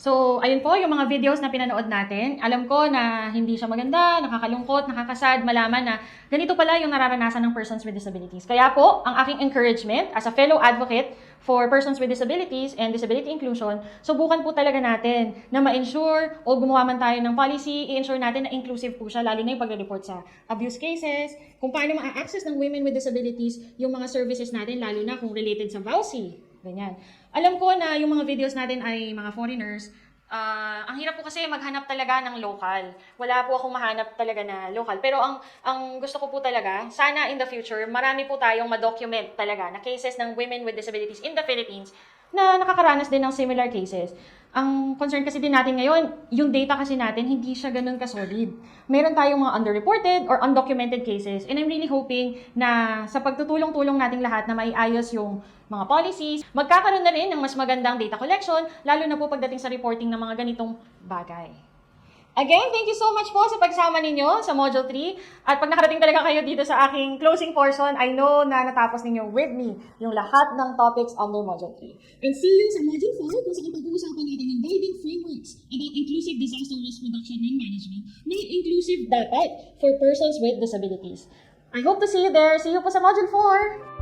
So, ayun po yung mga videos na pinanood natin. Alam ko na hindi siya maganda, nakakalungkot, nakakasad, malaman na ganito pala yung nararanasan ng persons with disabilities. Kaya po, ang aking encouragement as a fellow advocate for persons with disabilities and disability inclusion, subukan po talaga natin na ma-ensure o gumawa man tayo ng policy, i-ensure natin na inclusive po siya, lalo na yung pagre-report sa abuse cases, kung paano ma-access ng women with disabilities yung mga services natin, lalo na kung related sa VAUSI. Ganyan. Alam ko na yung mga videos natin ay mga foreigners. Ang hirap po kasi maghanap talaga ng local. Wala po akong mahanap talaga na local. Pero ang gusto ko po talaga, sana in the future, marami po tayong ma-document talaga na cases ng women with disabilities in the Philippines na nakakaranas din ng similar cases. Ang concern kasi din natin ngayon, yung data kasi natin, hindi siya ganun ka-solid. Meron tayong mga underreported or undocumented cases. And I'm really hoping na sa pagtutulong-tulong nating lahat na maiayos yung mga policies, magkakaroon na rin ng mas magandang data collection, lalo na po pagdating sa reporting ng mga ganitong bagay. Again, thank you so much po sa pagsama ninyo sa Module 3. At pag nakarating talaga kayo dito sa aking closing portion, I know na natapos ninyo with me yung lahat ng topics under Module 3. And see you sa Module 4 kung saan pag-uusapan natin yung guiding frameworks about inclusive disaster risk reduction and management na inclusive dapat for persons with disabilities. I hope to see you there. See you po sa Module 4!